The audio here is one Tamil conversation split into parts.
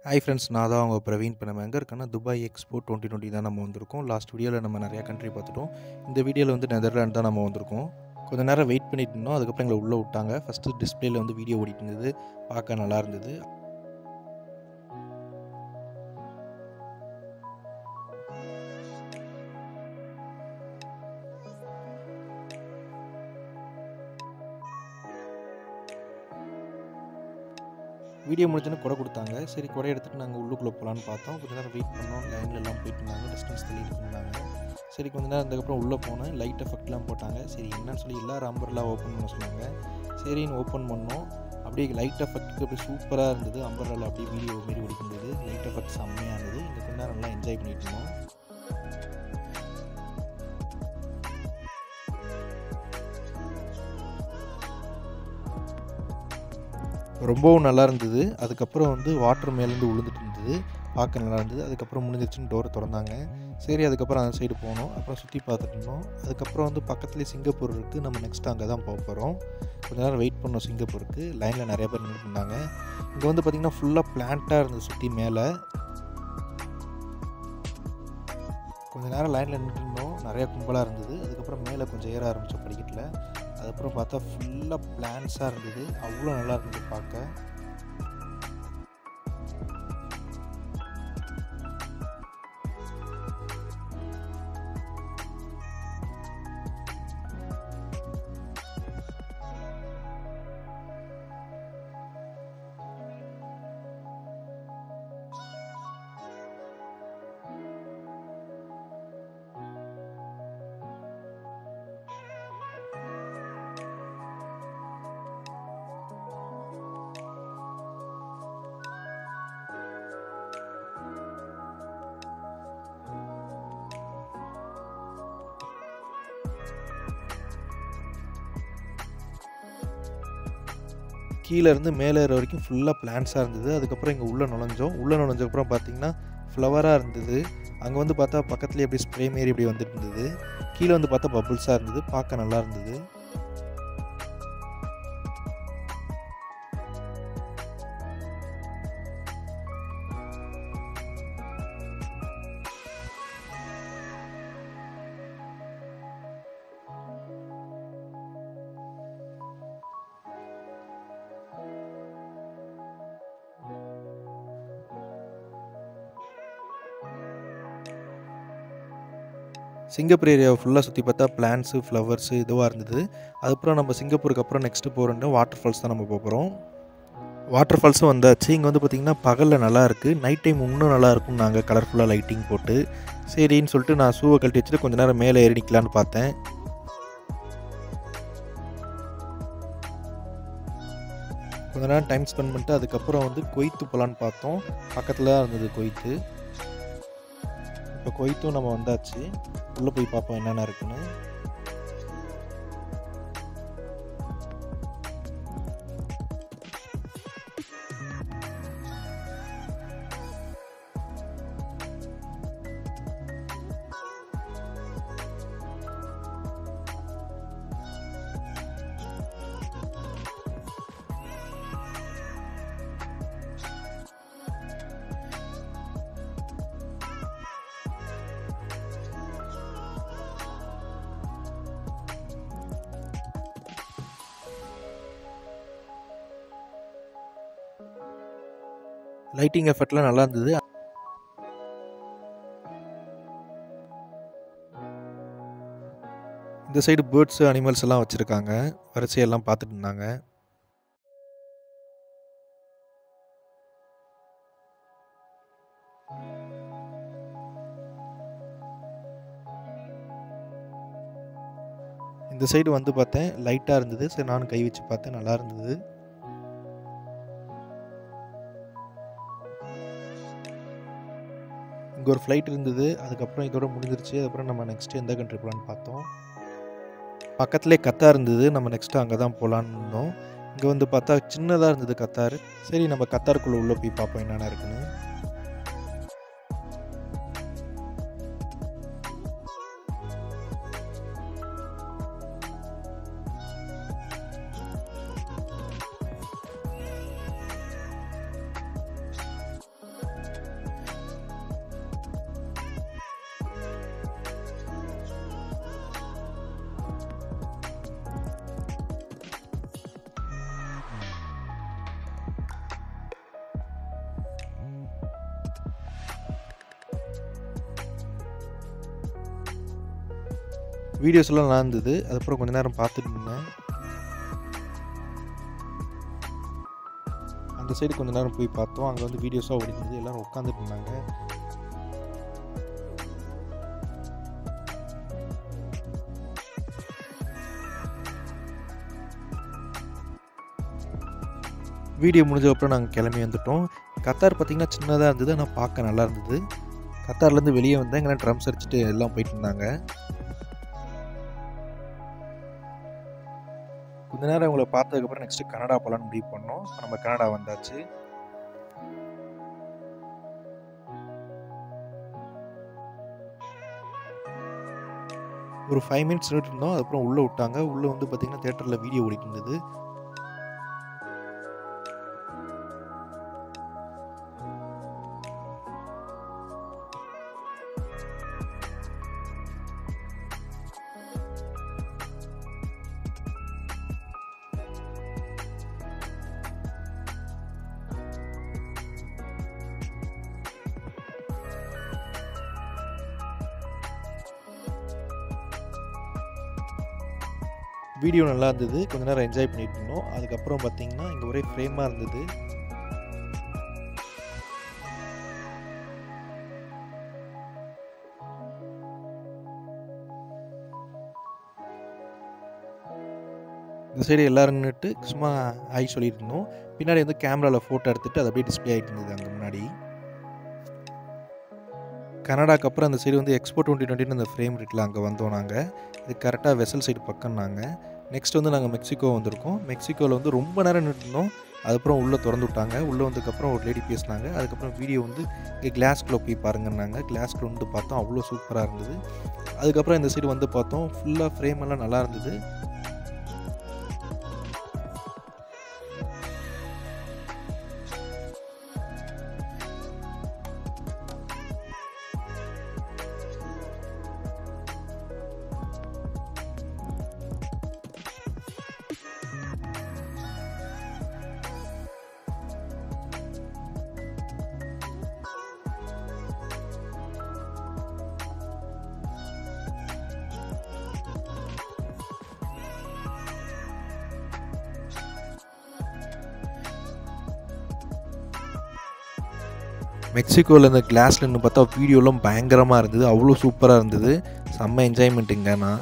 ஹாய் ஃப்ரெண்ட்ஸ், நான் தான் உங்கள் பிரவீன். இப்போ நம்ம எங்கே இருக்கோன்னா துபாய் எக்ஸ்போ 2020 தான் நம்ம வந்திருக்கோம். லாஸ்ட் வீடியோவில் நம்ம நிறையா கண்ட்ரி பார்த்துட்டோம். இந்த வீடியோவில் வந்து நெதர்லாண்ட் தான் நம்ம வந்திருக்கோம். கொஞ்சம் நேரம் வெயிட் பண்ணிட்டு இருந்தோம். அதுக்கப்புறம் எங்களை உள்ளே விட்டாங்க. ஃபஸ்ட்டு டிஸ்பிளேல வந்து வீடியோ ஓடிட்டு இருந்தது, பார்க்க நல்லா இருந்தது. வீடியோ முடிஞ்சோன்னு கொடை கொடுத்தாங்க. சரி, கொடை எடுத்துகிட்டு நாங்கள் உள்ளுக்குள்ளே போகலான்னு பார்த்தோம். கொஞ்சம் நேரம் வெயிட் பண்ணோம். லைன்லலாம் போயிட்டு இருந்தாங்க, டிஸ்டன்ஸ் தள்ளிட்டு இருந்தாங்க. சரி, கொஞ்சம் நேரம் அதுக்கப்புறம் உள்ளே போனேன். லைட் எஃபெக்ட்லாம் போட்டாங்க. சரி, என்னன்னு சொல்லி எல்லோரும் அம்பர்லா ஓப்பன் பண்ண சொன்னாங்க. சரின்னு ஓப்பன் பண்ணோம். அப்படியே லைட் எஃபெக்ட்டுக்கு அப்படியே சூப்பராக இருந்தது. அம்பர்லாவில் அப்படியே வீடியோ மாரி ஓடிக்கிருந்தது. லைட் எஃபெக்ட் செம்மையாக இருந்தது. இங்கே கொஞ்சம் நேரம் நல்லா என்ஜாய் பண்ணிட்டு இருந்தோம். ரொம்பவும் நல்லா இருந்தது. அதுக்கப்புறம் வந்து வாட்டர் மேலேருந்து விழுந்துட்டு இருந்தது, பார்க்க நல்லா இருந்தது. அதுக்கப்புறம் முடிஞ்சிருச்சுன்னு டோரை திறந்தாங்க. சரி, அதுக்கப்புறம் அந்த சைடு போனோம். அப்புறம் சுற்றி பார்த்துட்டு இருந்தோம். அதுக்கப்புறம் வந்து பக்கத்துலேயே சிங்கப்பூர் இருக்குது. நம்ம நெக்ஸ்ட் அங்கே தான் போக போகிறோம். கொஞ்சம் நேரம் வெயிட் பண்ணோம். சிங்கப்பூருக்கு லைனில் நிறைய பேர் நின்றுட்டு இருந்தாங்க. இங்கே வந்து பார்த்திங்கன்னா ஃபுல்லாக பிளான்ட்டாக இருந்தது சுற்றி மேலே. கொஞ்சம் நேரம் லைனில் நின்றுட்டு இருந்தோம். நிறையா கும்பலாக இருந்தது. அதுக்கப்புறம் மேலே கொஞ்சம் ஏற ஆரம்பித்தோம் படிக்கட்டில். அதுக்கப்புறம் பார்த்தா ஃபுல்லாக பிளான்ஸாக இருந்தது. அவ்வளோ நல்லா இருந்தது பார்க்க. கீழேருந்து மேலே ஏற வரைக்கும் ஃபுல்லாக பிளான்ஸாக இருந்தது. அதுக்கப்புறம் இங்கே உள்ளே நுழைஞ்சோம். உள்ளே நுழைஞ்சதுக்கப்புறம் பார்த்திங்கன்னா ஃப்ளவராக இருந்தது. அங்கே வந்து பார்த்தா பக்கத்துலேயே அப்படியே ஸ்ப்ரே மாரி இப்படி வந்துட்டு இருந்தது. கீழே வந்து பார்த்தா பபுள்ஸாக இருந்தது. பார்க்க நல்லா இருந்தது. சிங்கப்பூர் ஏரியாவை ஃபுல்லாக சுற்றி பார்த்தா பிளான்ஸு, ஃப்ளவர்ஸு இதுவாக இருந்தது. அதுக்கப்புறம் நம்ம சிங்கப்பூருக்கு அப்புறம் நெக்ஸ்ட்டு போகிறோம் வாட்டர் ஃபால்ஸ் தான் நம்ம போகிறோம். வாட்டர் ஃபால்ஸும் வந்தாச்சு. இங்கே வந்து பார்த்திங்கன்னா பகலில் நல்லா இருக்குது. நைட் டைம் இன்னும் நல்லா இருக்கும். நாங்கள் கலர்ஃபுல்லாக லைட்டிங் போட்டு சரின்னு சொல்லிட்டு நான் ஷூவை கழட்டி வச்சுட்டு கொஞ்சம் நேரம் மேலே ஏறி நிற்கலான்னு பார்த்தேன். கொஞ்ச நேரம் டைம் ஸ்பெண்ட் பண்ணிட்டு அதுக்கப்புறம் வந்து குவைத்து போகலான்னு பார்த்தோம். பக்கத்தில் தான் இருந்தது குவைத்து. இப்போ குவைத்தும் நம்ம வந்தாச்சு. உள்ளே போய் பார்ப்போம் என்னென்ன இருக்குன்னு. லைட்டிங் எஃபெக்ட்லாம் நல்லா இருந்தது. இந்த சைடு பேர்ட்ஸு, அனிமல்ஸ் எல்லாம் வச்சுருக்காங்க. வரிசையெல்லாம் பார்த்துட்டு இருந்தாங்க. இந்த சைடு வந்து பார்த்தேன், லைட்டாக இருந்தது. சரி, நானும் கை வச்சு பார்த்தேன், நல்லா இருந்தது. இங்கே ஒரு ஃப்ளைட் இருந்தது. அதுக்கப்புறம் இதோட முடிஞ்சிருச்சு. அதுக்கப்புறம் நம்ம நெக்ஸ்ட்டு எந்த கண்ட்ரி போகலான்னு பார்த்தோம். பக்கத்துலேயே கத்தார் இருந்தது. நம்ம நெக்ஸ்ட்டு அங்கே தான் போகலான்னு இருந்தோம். இங்கே வந்து பார்த்தா சின்னதாக இருந்தது கத்தார். சரி, நம்ம கத்தாருக்குள்ளே உள்ளே போய் பார்ப்போம் என்னென்ன இருக்குன்னு. வீடியோஸ் எல்லாம் நல்லா இருந்தது. அதுக்கப்புறம் கொஞ்ச நேரம் பார்த்துட்டு இருந்தேன். அந்த சைடு கொஞ்ச நேரம் போய் பார்த்தோம். அங்கே வந்து வீடியோஸாக ஓடிருந்தது. எல்லாரும் உட்காந்துட்டு இருந்தாங்க. வீடியோ முடிஞ்சதுக்கப்புறம் நாங்கள் கிளம்பி வந்துட்டோம். கத்தார் பார்த்திங்கன்னா சின்னதாக இருந்தது, ஆனால் பார்க்க நல்லா இருந்தது. கத்தார்லேருந்து வெளியே வந்தேன். இங்கே ட்ரம்ஸ் அடிச்சுட்டு எல்லாம் போயிட்டு இருந்தாங்க. கொஞ்ச நேரம் அவங்கள பார்த்ததுக்கப்புறம் நெக்ஸ்ட்டு கனடா போகலான்னு முடிவு பண்ணோம். இப்போ நம்ம கனடா வந்தாச்சு. ஒரு 5 மினிட்ஸ் நின்றுட்டு இருந்தோம். அதுக்கப்புறம் உள்ளே விட்டாங்க. உள்ளே வந்து பார்த்திங்கன்னா தியேட்டரில் வீடியோ ஓடிட்டு இருந்தது. வீடியோ நல்லா இருந்தது. கொஞ்ச நேரம் என்ஜாய் பண்ணிட்டு இருந்தோம். அதுக்கப்புறம் பார்த்திங்கன்னா இங்கே ஒரே ஃப்ரேமாக இருந்தது. இந்த சைடு எல்லோரும் நின்றுட்டு சும்மா ஹாய் சொல்லிட்டு இருந்தோம். பின்னாடி வந்து கேமராவில் ஃபோட்டோ எடுத்துகிட்டு அது அப்படியே டிஸ்பிளே ஆகிட்டு இருந்தது அங்கே முன்னாடி. கனடாக்கு அப்புறம் அந்த சைடு வந்து எக்ஸ்போ 2020 அந்த ஃப்ரேம் இருக்குல்ல, அங்கே வந்தோம் நாங்கள். இது கரெக்டாக வெசல் சைடு பக்கம் நாங்கள். நெக்ஸ்ட் வந்து நாங்கள் மெக்சிகோ வந்திருக்கோம். மெக்சிகோவில் வந்து ரொம்ப நேரம் நின்றுருந்தோம். அதுக்கப்புறம் உள்ளே திறந்து விட்டாங்க. உள்ளே வந்ததுக்கப்புறம் ஒரு லேடி பேசினாங்க. அதுக்கப்புறம் வீடியோ வந்து இங்கே கிளாஸ்குள்ளே போய் பாருங்கன்னாங்க. கிளாஸ்குள்ளே வந்து பார்த்தோம், அவ்வளோ சூப்பராக இருந்தது. அதுக்கப்புறம் இந்த சைடு வந்து பார்த்தோம், ஃபுல்லாக ஃப்ரேம் எல்லாம் நல்லா இருந்தது. மெக்சிகோவில் இந்த கிளாஸில் நின்று பார்த்தா வீடியோலாம் பயங்கரமாக இருந்தது. அவ்வளோ சூப்பராக இருந்தது. செம்ம என்ஜாய்மெண்ட்டுங்க. நான்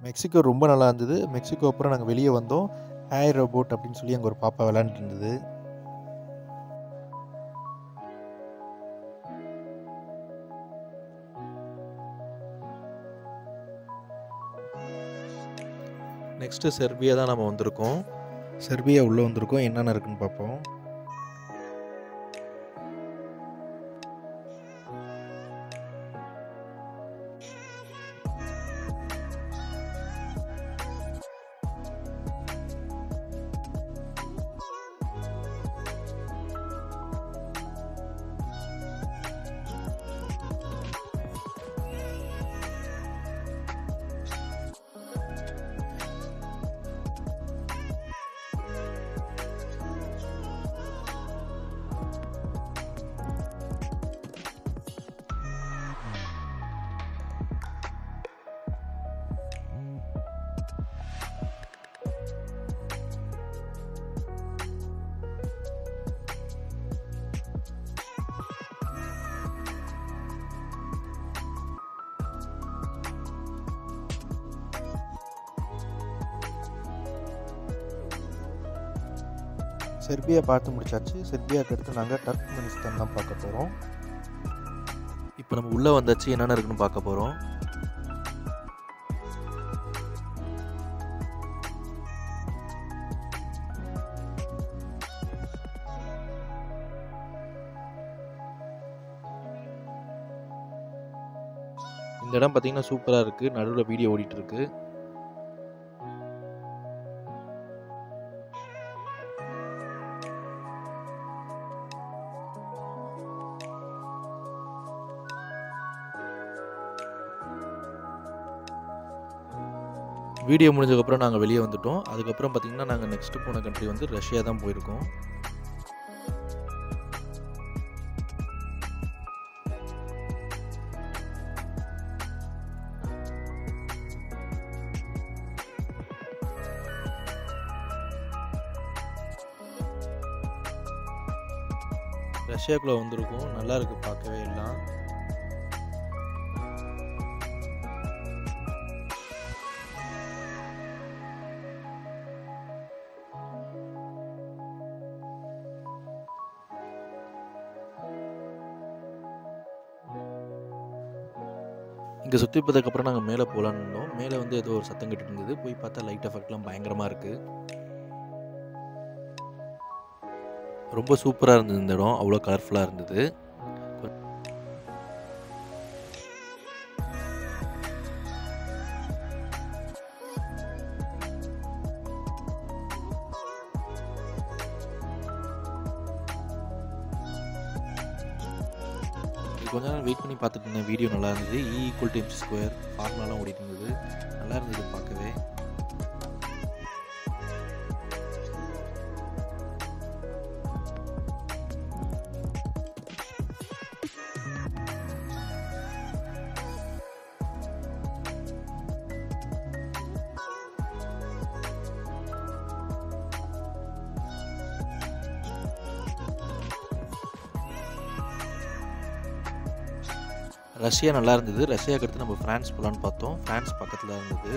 மெக்சிகோ ரொம்ப நல்லா இருந்தது. மெக்சிகோ அப்புறம் நாங்கள் வெளியே வந்தோம். ஹேர் ரோபோட் அப்படின்னு சொல்லி அங்கே ஒரு பாப்பா விளையாண்டுட்டு இருந்தது. நெக்ஸ்ட்டு செர்பியா தான் நம்ம வந்திருக்கோம். செர்பியா உள்ளே வந்திருக்கோம். என்னென்ன இருக்குன்னு பார்ப்போம். செர்பியா பார்த்து முடிச்சாச்சு. செர்பியாவுக்கு அடுத்து நாங்கள் டர்க்மெனிஸ்தான் தான் பார்க்க போகிறோம். இப்போ நம்ம உள்ளே வந்தாச்சு, என்னென்ன இருக்குன்னு பார்க்க போகிறோம். இந்த இடம் பார்த்தீங்கன்னா சூப்பராக இருக்குது. நடுவில் வீடியோ ஓடிட்டு இருக்கு. வீடியோ முடிஞ்சதுக்கப்புறம் நாங்கள் வெளியே வந்துட்டோம். அதுக்கப்புறம் பார்த்திங்கன்னா நாங்கள் நெக்ஸ்ட்டு போன கண்ட்ரி வந்து ரஷ்யா தான் போயிருக்கோம். ரஷ்யாக்குள்ளே வந்திருக்கோம். நல்லா இருக்குது பார்க்கவே எல்லாம். இங்கே சுற்றி பார்த்ததுக்கப்புறம் நாங்கள் மேலே போகலான்னு இருந்தோம். மேலே வந்து ஏதோ ஒரு சத்தம் கேட்டுட்டு இருந்தது. போய் பார்த்தா லைட் எஃபெக்ட்லாம் பயங்கரமாக இருக்குது. ரொம்ப சூப்பராக இருந்தது இந்த இடம். அவ்வளோ கலர்ஃபுல்லாக இருந்தது. கொஞ்ச நேரம் வெயிட் பண்ணி பார்த்துட்டு இருந்தேன். வீடியோ நல்லா இருந்தது. E=mc² ஃபார்முலாலாம் ஓடிட்டு இருந்தது. நல்லா இருந்தது பார்க்கவே. ரஷ்யா நல்லா இருந்தது. ரஷ்யாவுக்கு அடுத்து நம்ம ஃப்ரான்ஸ் போகலான்னு பார்த்தோம். ஃப்ரான்ஸ் பக்கத்தில் இருந்தது.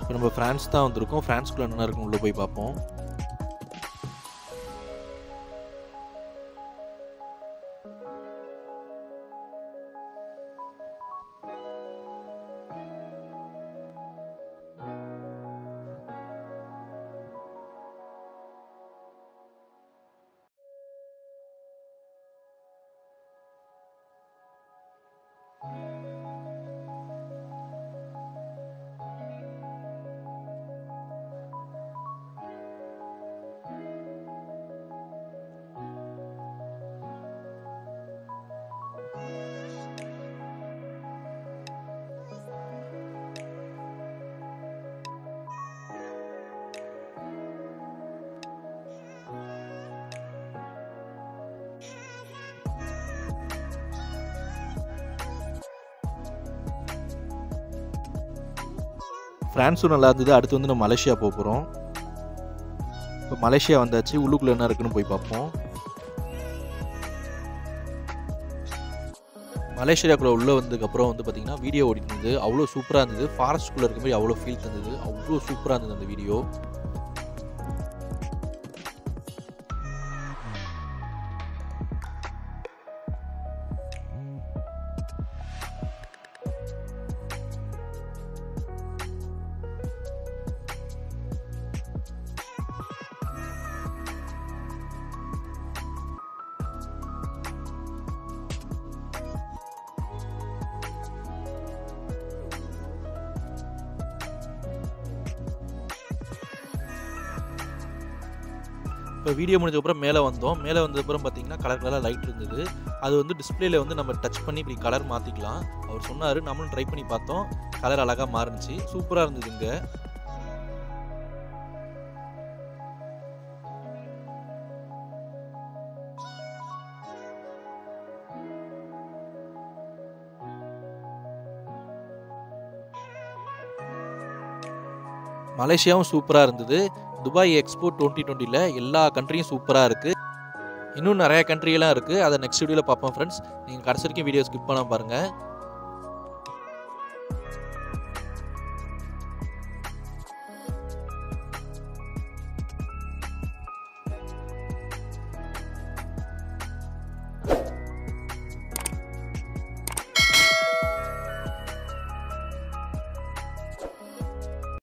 இப்போ நம்ம ஃப்ரான்ஸ் தான் வந்திருக்கோம். ஃப்ரான்ஸ்குள்ளே என்ன இருக்குன்னு உள்ளே போய் பார்ப்போம். ஃப்ரான்ஸும் நல்லா இருந்தது. அடுத்து வந்து நம்ம மலேசியா போக போகிறோம். இப்போ மலேசியா வந்தாச்சு. உள்ளுக்குள்ளே என்ன இருக்குன்னு போய் பார்ப்போம். மலேசியாக்குள்ளே உள்ளே வந்ததுக்கப்புறம் வந்து பார்த்திங்கன்னா வீடியோ ஓடிட்டு இருந்தது. அவ்வளோ சூப்பராக இருந்தது. ஃபாரஸ்ட்குள்ளே இருக்க மாதிரி அவ்வளோ ஃபீல் தந்தது. அவ்வளோ சூப்பராக இருந்தது அந்த வீடியோ. இப்போ வீடியோ முடிஞ்சதுக்கப்புறம் மேலே வந்தோம். மேலே வந்ததுக்கப்புறம் பார்த்தீங்கன்னா கலராக லைட் இருந்தது. அது வந்து டிஸ்பிளேல வந்து நம்ம டச் பண்ணி இப்படி கலர் மாற்றிக்கலாம். அவர் சொன்னார். நம்மளும் ட்ரை பண்ணி பார்த்தோம். கலர் அழகாக மாறுச்சு. சூப்பராக இருந்தது இங்கே. மலேசியாவும் சூப்பராக இருந்தது. துபாய் எக்ஸ்போ 2020ல் எல்லா கண்ட்ரியும் சூப்பராக இருக்குது. இன்னும் நிறையா கண்ட்ரியெல்லாம் இருக்குது. அதை நெக்ஸ்ட் வீடியோவில் பார்ப்போம் ஃப்ரெண்ட்ஸ். நீங்கள் கடைசி வரைக்கும் வீடியோ ஸ்கிப் பண்ணாமல் பாருங்கள்.